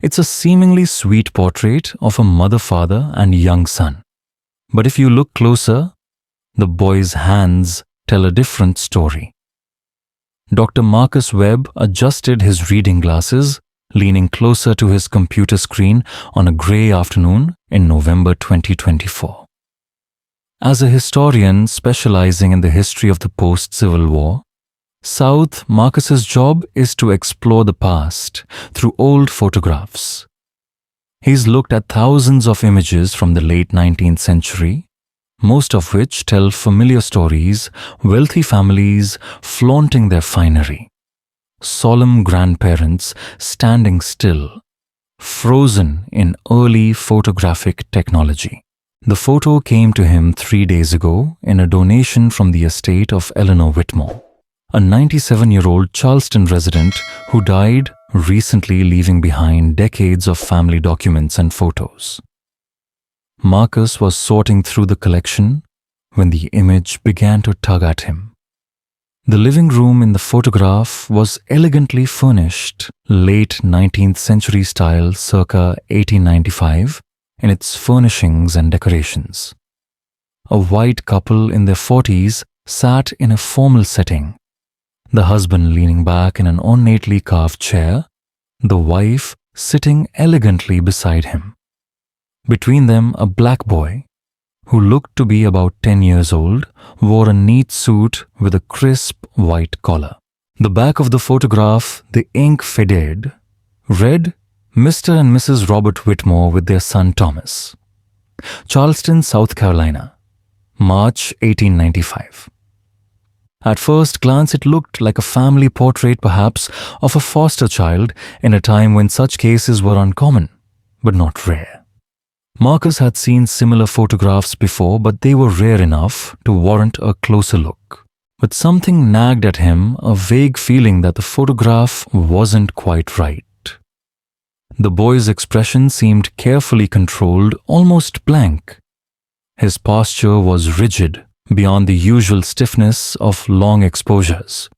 It's a seemingly sweet portrait of a mother, father, and young son. But if you look closer, the boy's hands tell a different story. Dr. Marcus Webb adjusted his reading glasses, leaning closer to his computer screen on a grey afternoon in November 2024. As a historian specializing in the history of the post-Civil War, South Marcus's job is to explore the past through old photographs. He's looked at thousands of images from the late 19th century, most of which tell familiar stories, wealthy families flaunting their finery, solemn grandparents standing still, frozen in early photographic technology. The photo came to him 3 days ago in a donation from the estate of Eleanor Whitmore, a 97-year-old Charleston resident who died recently, leaving behind decades of family documents and photos. Marcus was sorting through the collection when the image began to tug at him. The living room in the photograph was elegantly furnished, late 19th century style circa 1895, in its furnishings and decorations. A white couple in their 40s sat in a formal setting, the husband leaning back in an ornately carved chair, the wife sitting elegantly beside him. Between them, a black boy, who looked to be about 10 years old, wore a neat suit with a crisp white collar. The back of the photograph, the ink faded, read Mr. and Mrs. Robert Whitmore with their son Thomas. Charleston, South Carolina, March 1895. At first glance, it looked like a family portrait, perhaps, of a foster child in a time when such cases were uncommon, but not rare. Marcus had seen similar photographs before, but they were rare enough to warrant a closer look. But something nagged at him, a vague feeling that the photograph wasn't quite right. The boy's expression seemed carefully controlled, almost blank. His posture was rigid, beyond the usual stiffness of long exposures.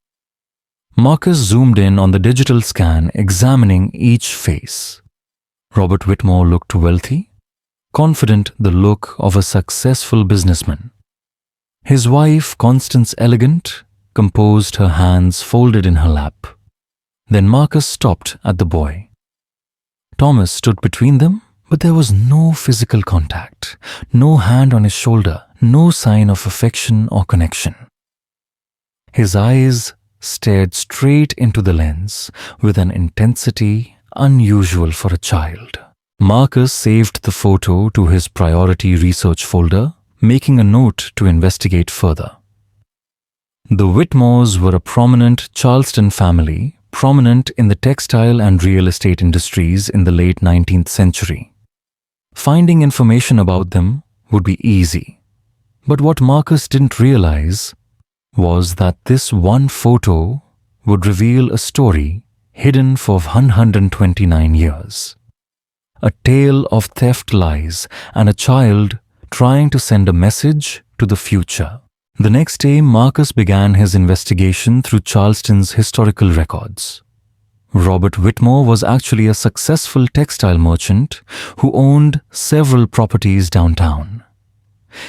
Marcus zoomed in on the digital scan, examining each face. Robert Whitmore looked wealthy, confident, the look of a successful businessman. His wife, Constance, elegant, composed, her hands folded in her lap. Then Marcus stopped at the boy. Thomas stood between them, but there was no physical contact, no hand on his shoulder, no sign of affection or connection. His eyes stared straight into the lens with an intensity unusual for a child. Marcus saved the photo to his priority research folder, making a note to investigate further. The Whitmores were a prominent Charleston family, prominent in the textile and real estate industries in the late 19th century. Finding information about them would be easy. But what Marcus didn't realize was that this one photo would reveal a story hidden for 129 years. A tale of theft, lies, and a child trying to send a message to the future. The next day, Marcus began his investigation through Charleston's historical records. Robert Whitmore was actually a successful textile merchant who owned several properties downtown.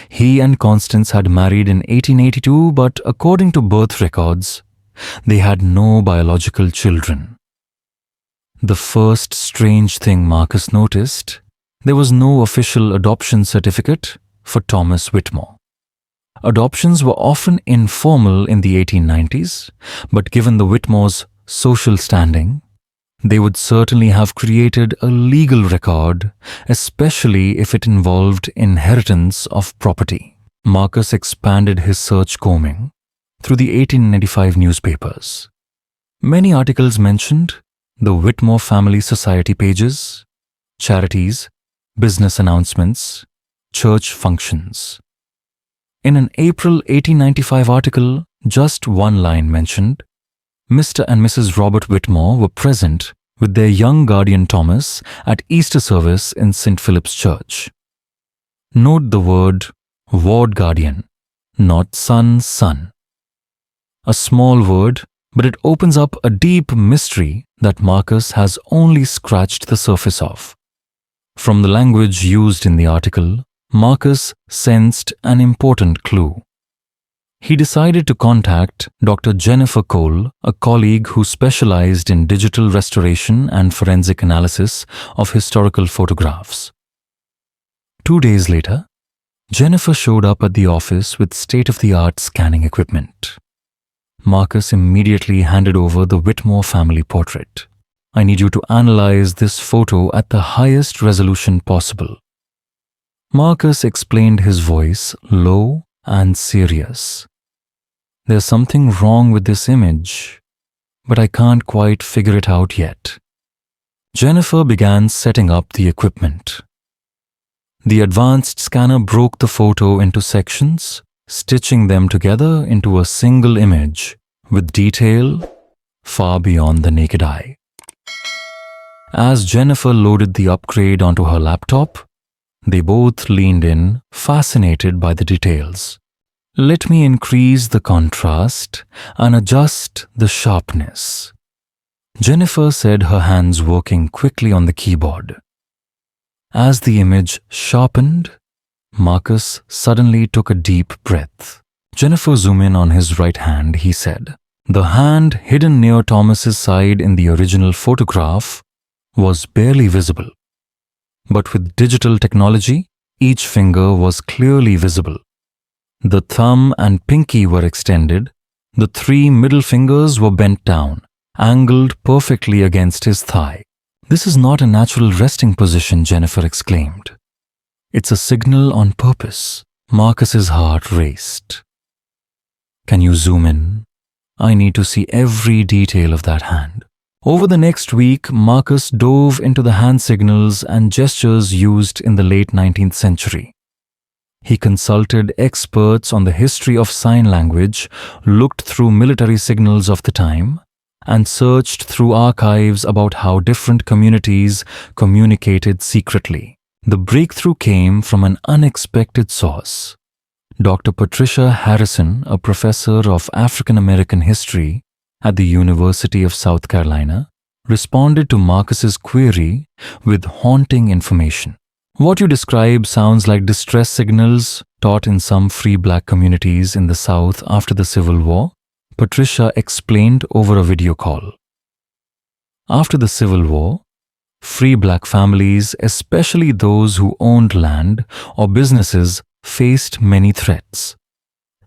He and Constance had married in 1882, but according to birth records, they had no biological children. The first strange thing Marcus noticed, there was no official adoption certificate for Thomas Whitmore. Adoptions were often informal in the 1890s, but given the Whitmores' social standing, they would certainly have created a legal record, especially if it involved inheritance of property. Marcus expanded his search, combing through the 1895 newspapers. Many articles mentioned the Whitmore Family Society pages, charities, business announcements, church functions. In an April 1895 article, just one line mentioned, Mr. and Mrs. Robert Whitmore were present with their young guardian Thomas at Easter service in St. Philip's Church. Note the word ward guardian, not son. A small word but it opens up a deep mystery that Marcus has only scratched the surface of. From the language used in the article, Marcus sensed an important clue. He decided to contact Dr. Jennifer Cole, a colleague who specialized in digital restoration and forensic analysis of historical photographs. 2 days later, Jennifer showed up at the office with state-of-the-art scanning equipment. Marcus immediately handed over the Whitmore family portrait. "I need you to analyze this photo at the highest resolution possible." Marcus explained, his voice low and serious. "There's something wrong with this image, but I can't quite figure it out yet." Jennifer began setting up the equipment. The advanced scanner broke the photo into sections, stitching them together into a single image with detail far beyond the naked eye. As Jennifer loaded the upgrade onto her laptop, they both leaned in, fascinated by the details. "Let me increase the contrast and adjust the sharpness," Jennifer said, her hands working quickly on the keyboard. As the image sharpened, Marcus suddenly took a deep breath. "Jennifer, zoom in on his right hand," he said. The hand hidden near Thomas's side in the original photograph was barely visible. But with digital technology, each finger was clearly visible. The thumb and pinky were extended. The 3 middle fingers were bent down, angled perfectly against his thigh. "This is not a natural resting position," Jennifer exclaimed. "It's a signal on purpose." Marcus's heart raced. "Can you zoom in? I need to see every detail of that hand." Over the next week, Marcus dove into the hand signals and gestures used in the late 19th century. He consulted experts on the history of sign language, looked through military signals of the time, and searched through archives about how different communities communicated secretly. The breakthrough came from an unexpected source. Dr. Patricia Harrison, a professor of African American history at the University of South Carolina, responded to Marcus's query with haunting information. "What you describe sounds like distress signals taught in some free black communities in the South after the Civil War," Patricia explained over a video call. After the Civil War, free black families, especially those who owned land or businesses, faced many threats.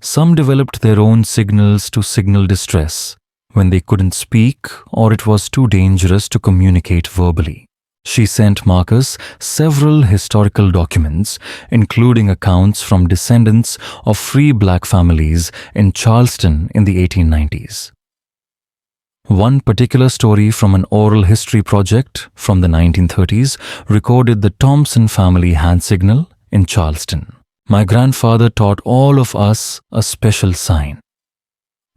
Some developed their own signals to signal distress when they couldn't speak or it was too dangerous to communicate verbally. She sent Marcus several historical documents, including accounts from descendants of free black families in Charleston in the 1890s. One particular story from an oral history project from the 1930s recorded the Thompson family hand signal in Charleston. "My grandfather taught all of us a special sign.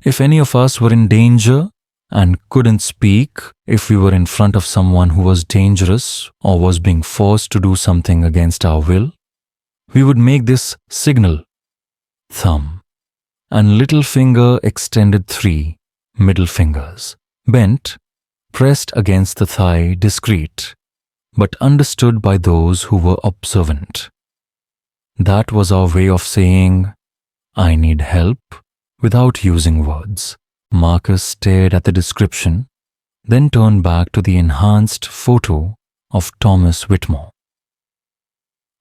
If any of us were in danger and couldn't speak, if we were in front of someone who was dangerous or was being forced to do something against our will, we would make this signal, thumb, and little finger extended 3 middle fingers, bent, pressed against the thigh, discreet, but understood by those who were observant. That was our way of saying, 'I need help,' without using words." Marcus stared at the description, then turned back to the enhanced photo of Thomas Whitmore.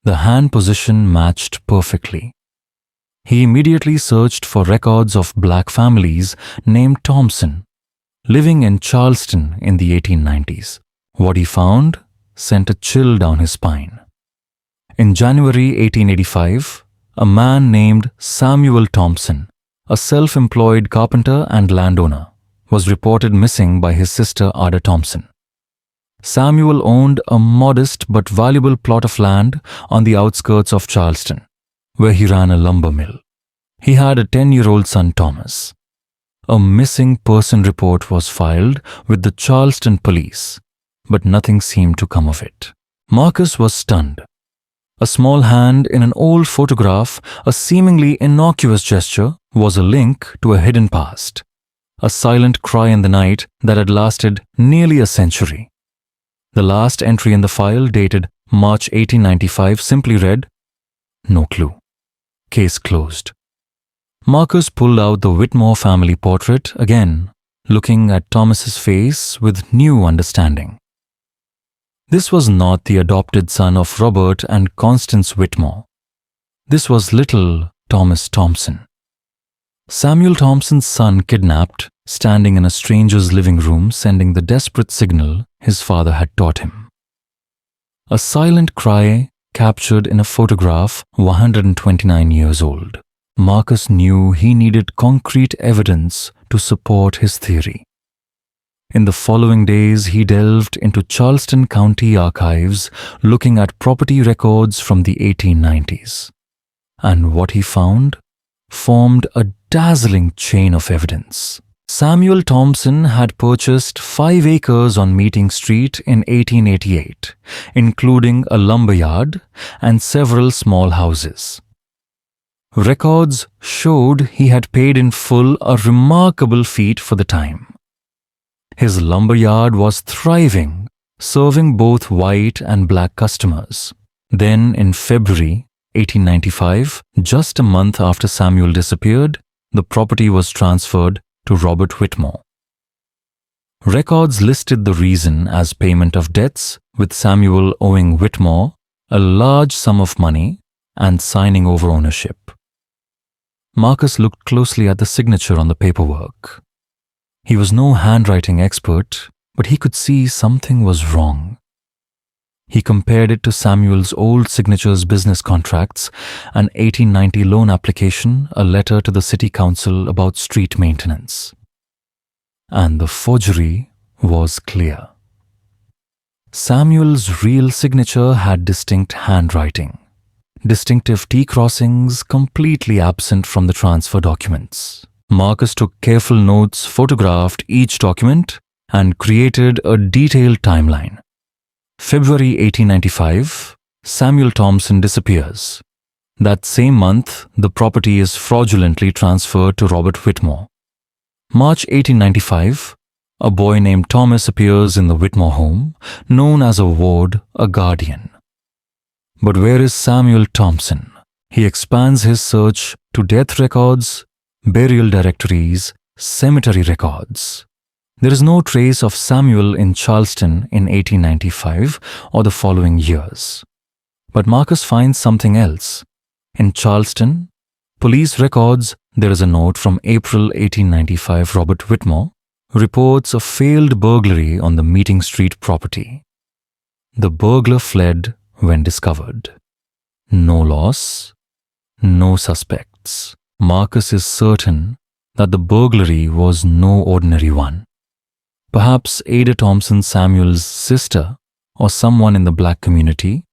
The hand position matched perfectly. He immediately searched for records of black families named Thompson, living in Charleston in the 1890s. What he found sent a chill down his spine. In January 1885, a man named Samuel Thompson, a self-employed carpenter and landowner, was reported missing by his sister Ada Thompson. Samuel owned a modest but valuable plot of land on the outskirts of Charleston, where he ran a lumber mill. He had a 10-year-old son, Thomas. A missing person report was filed with the Charleston police, but nothing seemed to come of it. Marcus was stunned. A small hand in an old photograph, a seemingly innocuous gesture, was a link to a hidden past. a silent cry in the night that had lasted nearly a century. The last entry in the file, dated March 1895, simply read, "No clue. Case closed." Marcus pulled out the Whitmore family portrait again, looking at Thomas's face with new understanding. This was not the adopted son of Robert and Constance Whitmore. This was little Thomas Thompson. Samuel Thompson's son kidnapped, standing in a stranger's living room, sending the desperate signal his father had taught him. A silent cry captured in a photograph 129 years old. Marcus knew he needed concrete evidence to support his theory. In the following days, he delved into Charleston County archives, looking at property records from the 1890s. And what he found formed a dazzling chain of evidence. Samuel Thompson had purchased 5 acres on Meeting Street in 1888, including a lumberyard and several small houses. Records showed he had paid in full, a remarkable feat for the time. His lumberyard was thriving, serving both white and black customers. Then, in February 1895, just a month after Samuel disappeared, the property was transferred to Robert Whitmore. Records listed the reason as payment of debts, with Samuel owing Whitmore a large sum of money and signing over ownership. Marcus looked closely at the signature on the paperwork. He was no handwriting expert, but he could see something was wrong. He compared it to Samuel's old signatures, business contracts, an 1890 loan application, a letter to the city council about street maintenance. And the forgery was clear. Samuel's real signature had distinct handwriting, distinctive T-crossings completely absent from the transfer documents. Marcus took careful notes, photographed each document, and created a detailed timeline. February 1895, Samuel Thompson disappears. That same month, the property is fraudulently transferred to Robert Whitmore. March 1895, a boy named Thomas appears in the Whitmore home, known as a ward, a guardian. But where is Samuel Thompson? He expands his search to death records, burial directories, cemetery records. There is no trace of Samuel in Charleston in 1895 or the following years. But Marcus finds something else. In Charleston, police records, there is a note from April 1895. Robert Whitmore reports a failed burglary on the Meeting Street property. The burglar fled when discovered. No loss, no suspects. Marcus is certain that the burglary was no ordinary one. Perhaps Ada Thompson, Samuel's sister, or someone in the black community,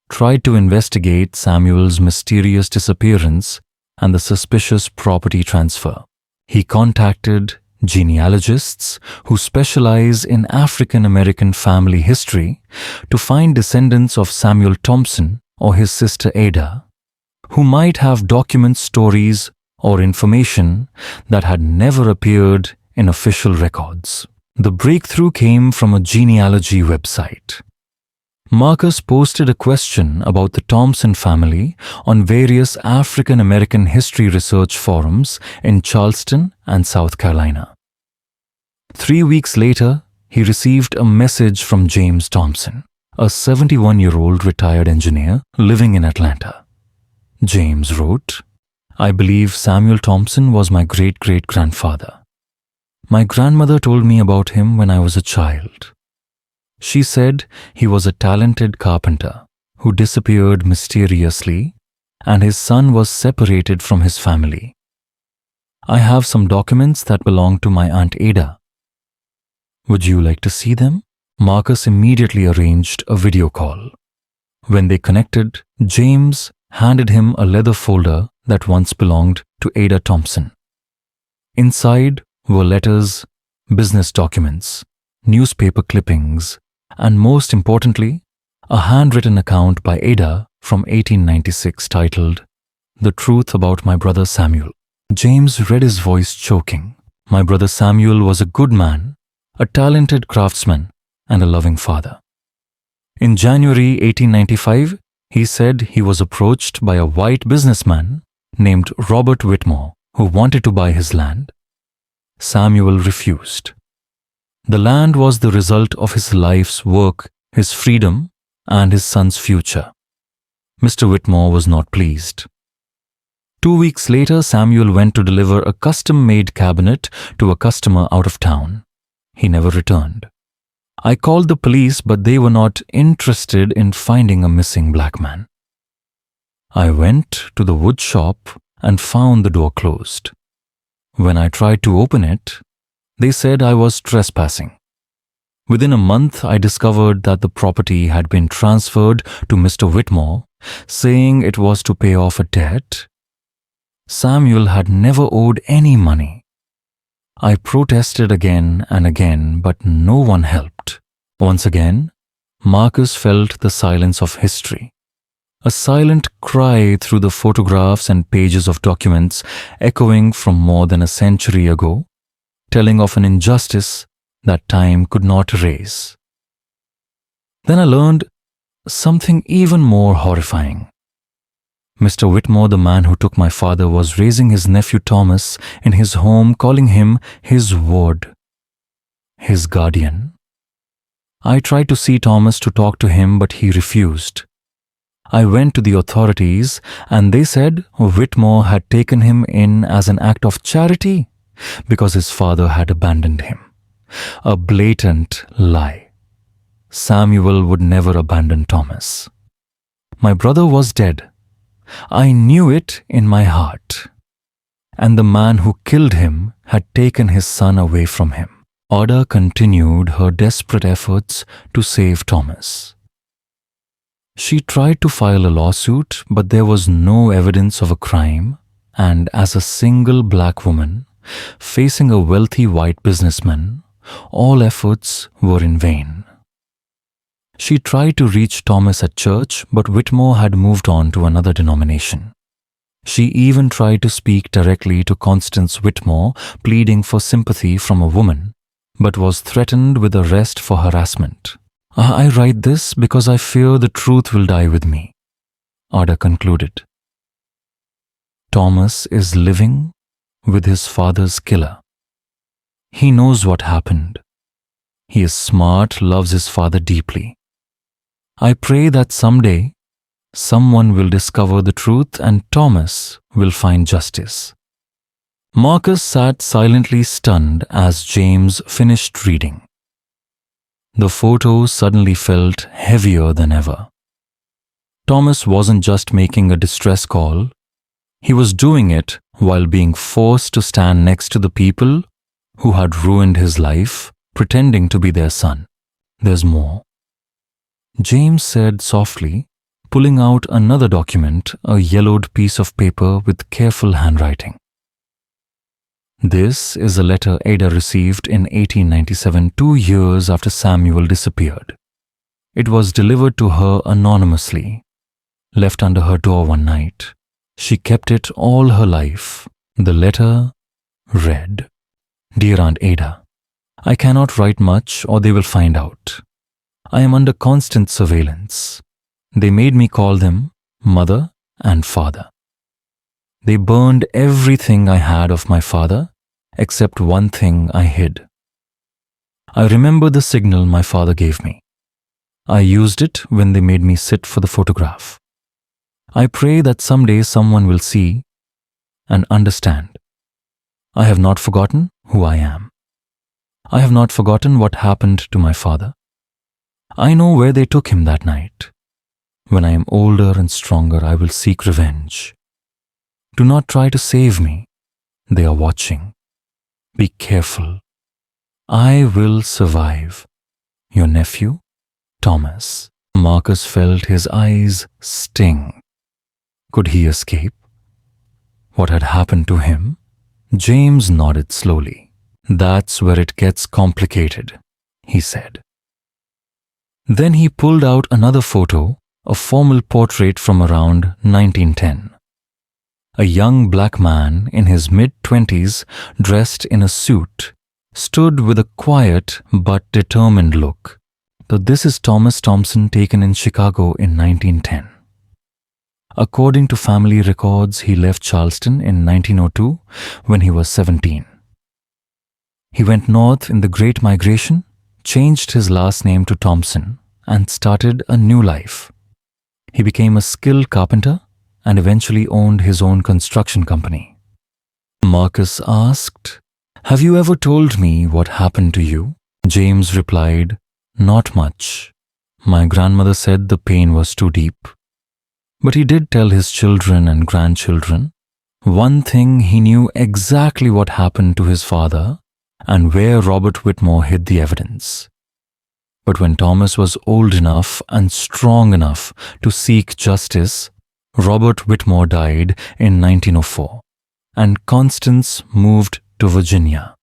tried to investigate Samuel's mysterious disappearance and the suspicious property transfer. He contacted genealogists who specialize in African American family history to find descendants of Samuel Thompson or his sister Ada, who might have documents, stories, or information that had never appeared in official records. The breakthrough came from a genealogy website. Marcus posted a question about the Thompson family on various African American history research forums in Charleston and South Carolina. 3 weeks later, he received a message from James Thompson, a 71-year-old retired engineer living in Atlanta. James wrote, "I believe Samuel Thompson was my great-great-grandfather. My grandmother told me about him when I was a child. She said he was a talented carpenter who disappeared mysteriously, and his son was separated from his family. I have some documents that belong to my Aunt Ada. Would you like to see them?" Marcus immediately arranged a video call. When they connected, James handed him a leather folder that once belonged to Ada Thompson. Inside were letters, business documents, newspaper clippings, and most importantly, a handwritten account by Ada from 1896 titled, "The Truth About My Brother Samuel." James read, his voice choking. My brother Samuel was a good man, a talented craftsman, and a loving father. In January 1895, he said he was approached by a white businessman named Robert Whitmore, who wanted to buy his land. Samuel refused. The land was the result of his life's work, his freedom, and his son's future. Mr. Whitmore was not pleased. 2 weeks later, Samuel went to deliver a custom-made cabinet to a customer out of town. He never returned. I called the police, but they were not interested in finding a missing black man. I went to the wood shop and found the door closed. When I tried to open it, they said I was trespassing. Within a month, I discovered that the property had been transferred to Mr. Whitmore, saying it was to pay off a debt. Samuel had never owed any money. I protested again and again, but no one helped. Once again, Marcus felt the silence of history. A silent cry through the photographs and pages of documents echoing from more than a century ago, telling of an injustice that time could not erase. Then I learned something even more horrifying. Mr. Whitmore, the man who took my father, was raising his nephew Thomas in his home, calling him his ward, his guardian. I tried to see Thomas to talk to him, but he refused. I went to the authorities and they said Whitmore had taken him in as an act of charity because his father had abandoned him. A blatant lie. Samuel would never abandon Thomas. My brother was dead. I knew it in my heart. And the man who killed him had taken his son away from him. Ada continued her desperate efforts to save Thomas. She tried to file a lawsuit, but there was no evidence of a crime, and as a single black woman, facing a wealthy white businessman, all efforts were in vain. She tried to reach Thomas at church, but Whitmore had moved on to another denomination. She even tried to speak directly to Constance Whitmore, pleading for sympathy from a woman, but was threatened with arrest for harassment. I write this because I fear the truth will die with me, Ada concluded. Thomas is living with his father's killer. He knows what happened. He is smart, loves his father deeply. I pray that someday someone will discover the truth and Thomas will find justice. Marcus sat silently stunned as James finished reading. The photo suddenly felt heavier than ever. Thomas wasn't just making a distress call. He was doing it while being forced to stand next to the people who had ruined his life, pretending to be their son. There's more. James said softly, pulling out another document, a yellowed piece of paper with careful handwriting. This is a letter Ada received in 1897, 2 years after Samuel disappeared. It was delivered to her anonymously, left under her door one night. She kept it all her life. The letter read, "Dear Aunt Ada, I cannot write much or they will find out. I am under constant surveillance. They made me call them mother and father. They burned everything I had of my father, except one thing I hid. I remember the signal my father gave me. I used it when they made me sit for the photograph. I pray that someday someone will see and understand. I have not forgotten who I am. I have not forgotten what happened to my father. I know where they took him that night. When I am older and stronger, I will seek revenge. Do not try to save me. They are watching. Be careful. I will survive. Your nephew, Thomas." Marcus felt his eyes sting. Could he escape? What had happened to him? James nodded slowly. "That's where it gets complicated," he said. Then he pulled out another photo, a formal portrait from around 1910. A young black man in his mid-20s, dressed in a suit, stood with a quiet but determined look. So this is Thomas Thompson, taken in Chicago in 1910. According to family records, he left Charleston in 1902 when he was 17. He went north in the Great Migration, changed his last name to Thompson, and started a new life. He became a skilled carpenter and eventually owned his own construction company. Marcus asked, "Have you ever told me what happened to you?" James replied, "Not much. My grandmother said the pain was too deep." But he did tell his children and grandchildren. One thing, he knew exactly what happened to his father and where Robert Whitmore hid the evidence. But when Thomas was old enough and strong enough to seek justice, Robert Whitmore died in 1904, and Constance moved to Virginia.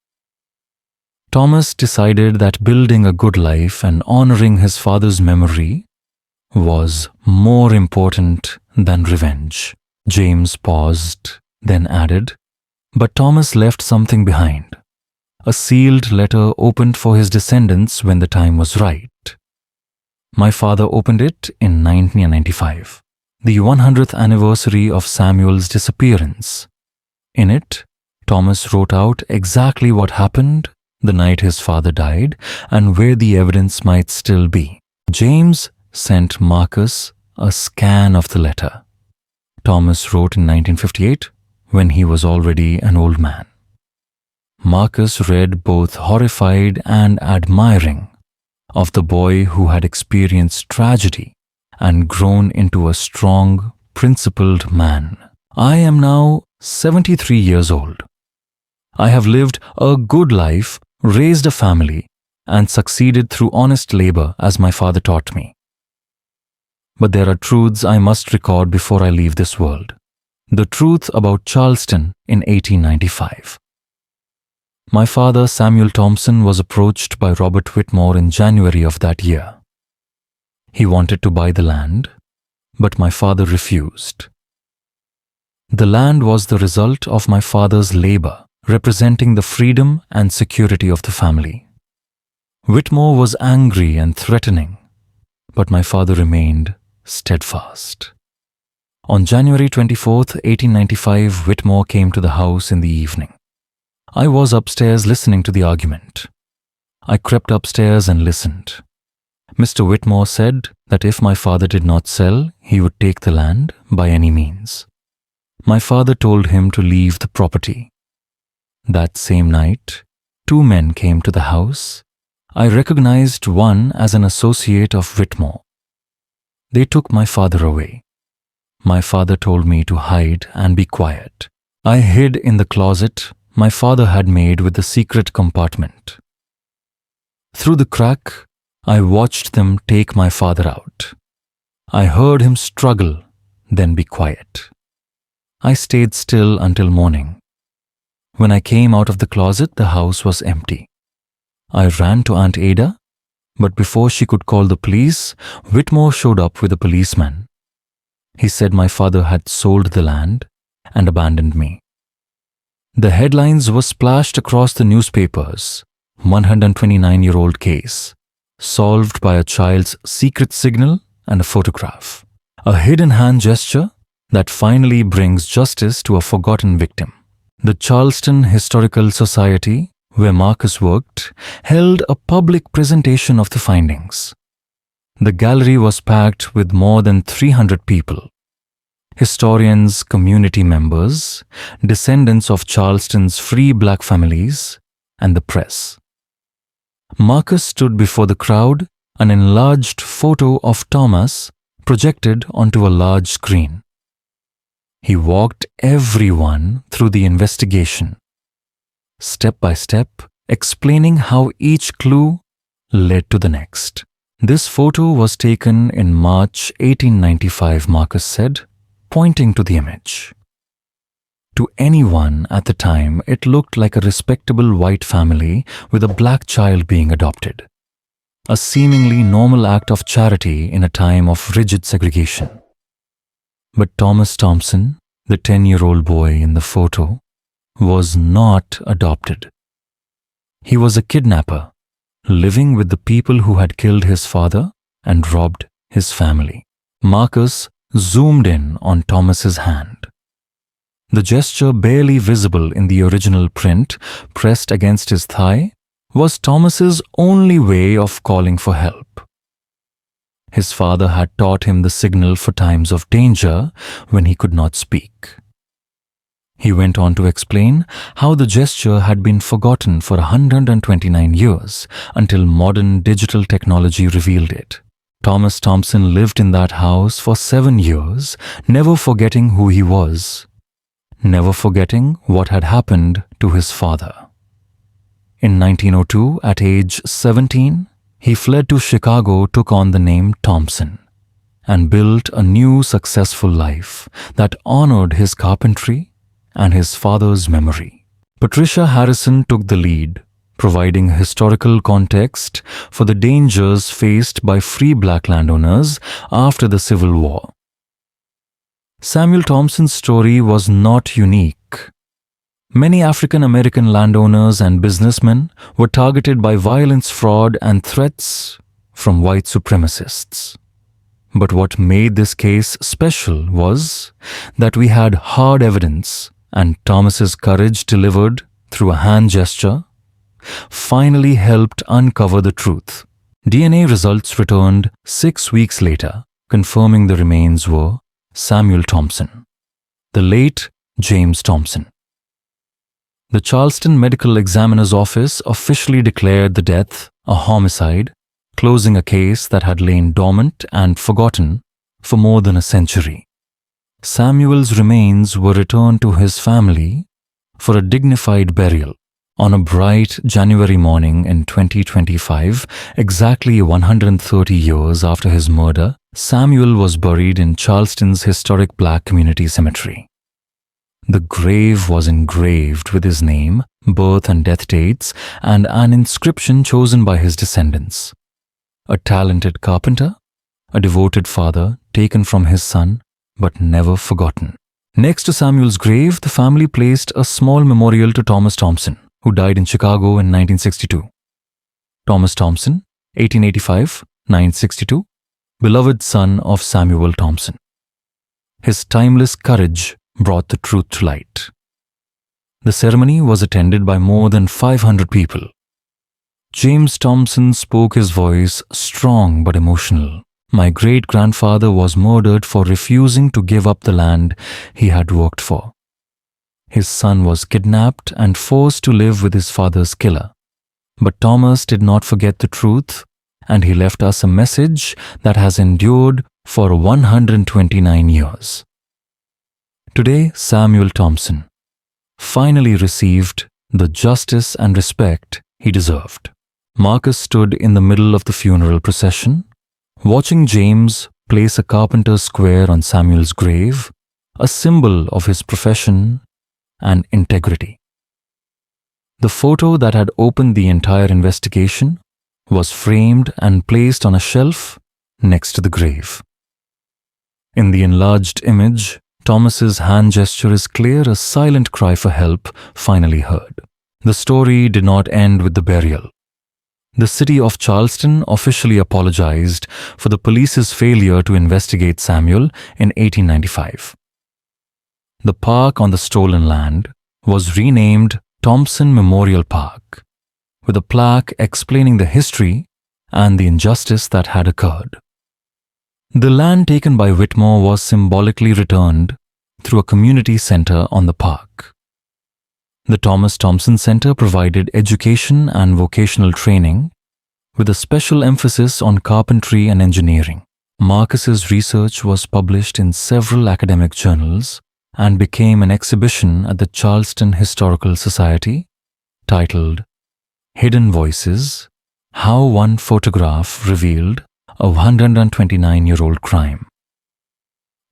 Thomas decided that building a good life and honoring his father's memory was more important than revenge. James paused, then added, "But Thomas left something behind. A sealed letter opened for his descendants when the time was right. My father opened it in 1995, the 100th anniversary of Samuel's disappearance. In it, Thomas wrote out exactly what happened the night his father died and where the evidence might still be." James sent Marcus a scan of the letter. Thomas wrote in 1958 when he was already an old man. Marcus read, both horrified and admiring, of the boy who had experienced tragedy and grown into a strong, principled man. "I am now 73 years old. I have lived a good life, raised a family, and succeeded through honest labor as my father taught me. But there are truths I must record before I leave this world. The truth about Charleston in 1895. My father, Samuel Thompson, was approached by Robert Whitmore in January of that year. He wanted to buy the land, but my father refused. The land was the result of my father's labor, representing the freedom and security of the family. Whitmore was angry and threatening, but my father remained steadfast. On January 24th, 1895, Whitmore came to the house in the evening. I was upstairs listening to the argument. I crept upstairs and listened. Mr. Whitmore said that if my father did not sell, he would take the land by any means. My father told him to leave the property. That same night, 2 men came to the house. I recognized one as an associate of Whitmore. They took my father away. My father told me to hide and be quiet. I hid in the closet my father had made with the secret compartment. Through the crack, I watched them take my father out. I heard him struggle, then be quiet. I stayed still until morning. When I came out of the closet, the house was empty. I ran to Aunt Ada, but before she could call the police, Whitmore showed up with a policeman. He said my father had sold the land and abandoned me. The headlines were splashed across the newspapers. 129-year-old case, solved by a child's secret signal and a photograph. A hidden hand gesture that finally brings justice to a forgotten victim. The Charleston Historical Society, where Marcus worked, held a public presentation of the findings. The gallery was packed with more than 300 people. Historians, community members, descendants of Charleston's free black families, and the press. Marcus stood before the crowd, an enlarged photo of Thomas projected onto a large screen. He walked everyone through the investigation, step by step, explaining how each clue led to the next. This photo was taken in March 1895, Marcus said, pointing to the image. To anyone at the time, it looked like a respectable white family with a black child being adopted. A seemingly normal act of charity in a time of rigid segregation. But Thomas Thompson, The 10-year-old boy in the photo was not adopted. He was a kidnapper, living with the people who had killed his father and robbed his family. Marcus zoomed in on Thomas's hand. The gesture barely visible in the original print, pressed against his thigh, was Thomas's only way of calling for help. His father had taught him the signal for times of danger when he could not speak. He went on to explain how the gesture had been forgotten for 129 years until modern digital technology revealed it. Thomas Thompson lived in that house for 7 years, never forgetting who he was, never forgetting what had happened to his father. In 1902, at age 17, he fled to Chicago, took on the name Thompson, and built a new successful life that honored his carpentry and his father's memory. Patricia Harrison took the lead, providing historical context for the dangers faced by free black landowners after the Civil War. Samuel Thompson's story was not unique. Many African American landowners and businessmen were targeted by violence, fraud, and threats from white supremacists. But what made this case special was that we had hard evidence, and Thomas's courage, delivered through a hand gesture, finally helped uncover the truth. DNA results returned 6 weeks later, confirming the remains were Samuel Thompson, the late James Thompson. The Charleston Medical Examiner's Office officially declared the death a homicide, closing a case that had lain dormant and forgotten for more than a century. Samuel's remains were returned to his family for a dignified burial. On a bright January morning in 2025, exactly 130 years after his murder, Samuel was buried in Charleston's historic Black Community Cemetery. The grave was engraved with his name, birth and death dates, and an inscription chosen by his descendants. A talented carpenter, a devoted father taken from his son, but never forgotten. Next to Samuel's grave, the family placed a small memorial to Thomas Thompson, who died in Chicago in 1962. Thomas Thompson, 1885-1962, beloved son of Samuel Thompson. His timeless courage brought the truth to light. The ceremony was attended by more than 500 people. James Thompson spoke, his voice strong but emotional. My great-grandfather was murdered for refusing to give up the land he had worked for. His son was kidnapped and forced to live with his father's killer. But Thomas did not forget the truth, and he left us a message that has endured for 129 years. Today, Samuel Thompson finally received the justice and respect he deserved. Marcus stood in the middle of the funeral procession, watching James place a carpenter's square on Samuel's grave, a symbol of his profession and integrity. The photo that had opened the entire investigation was framed and placed on a shelf next to the grave. In the enlarged image, Thomas's hand gesture is clear, a silent cry for help finally heard. The story did not end with the burial. The city of Charleston officially apologized for the police's failure to investigate Samuel in 1895. The park on the stolen land was renamed Thompson Memorial Park, with a plaque explaining the history and the injustice that had occurred. The land taken by Whitmore was symbolically returned through a community center on the park. The Thomas Thompson Center provided education and vocational training with a special emphasis on carpentry and engineering. Marcus's research was published in several academic journals and became an exhibition at the Charleston Historical Society titled Hidden Voices: How One Photograph Revealed a 129-year-old crime.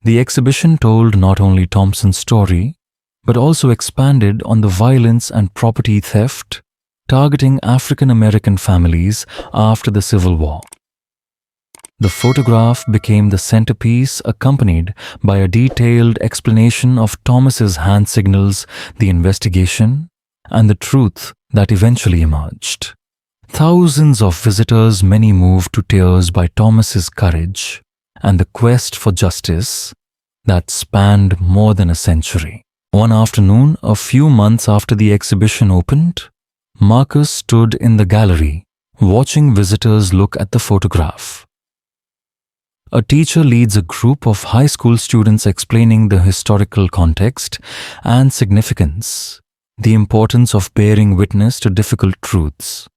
The exhibition told not only Thompson's story, but also expanded on the violence and property theft targeting African American families after the Civil War. The photograph became the centerpiece, accompanied by a detailed explanation of Thomas's hand signals, the investigation, and the truth that eventually emerged. Thousands of visitors, many moved to tears by Thomas's courage and the quest for justice that spanned more than a century. One afternoon, a few months after the exhibition opened, Marcus stood in the gallery, watching visitors look at the photograph. A teacher leads a group of high school students explaining the historical context and significance, the importance of bearing witness to difficult truths.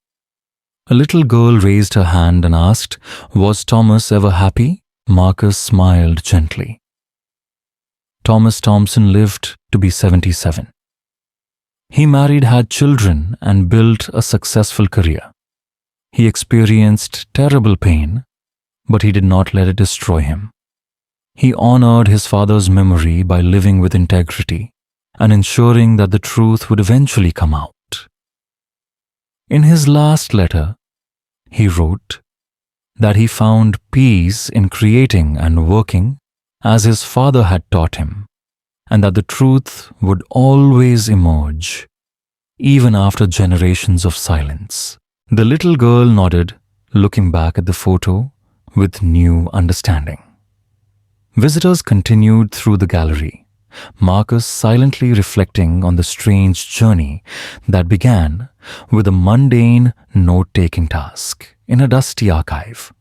A little girl raised her hand and asked, "Was Thomas ever happy?" Marcus smiled gently. Thomas Thompson lived to be 77. He married, had children, and built a successful career. He experienced terrible pain, but he did not let it destroy him. He honored his father's memory by living with integrity and ensuring that the truth would eventually come out. In his last letter, he wrote that he found peace in creating and working as his father had taught him, and that the truth would always emerge, even after generations of silence. The little girl nodded, looking back at the photo with new understanding. Visitors continued through the gallery, Marcus silently reflecting on the strange journey that began with a mundane note-taking task in a dusty archive.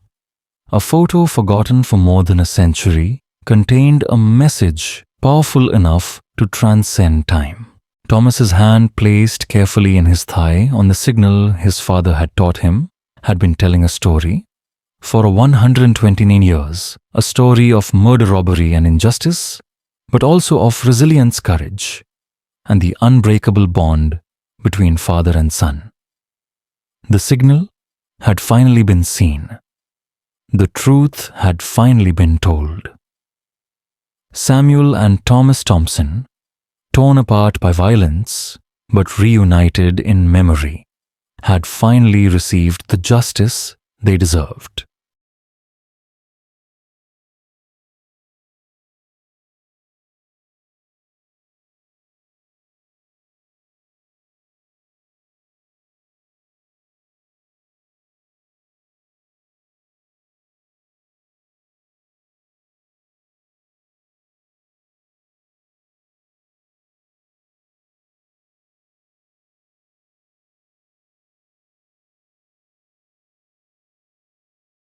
A photo forgotten for more than a century contained a message powerful enough to transcend time. Thomas's hand, placed carefully in his thigh on the signal his father had taught him, had been telling a story. For 129 years, a story of murder, robbery, and injustice, but also of resilience, courage, and the unbreakable bond between father and son. The signal had finally been seen. The truth had finally been told. Samuel and Thomas Thompson, torn apart by violence but reunited in memory, had finally received the justice they deserved.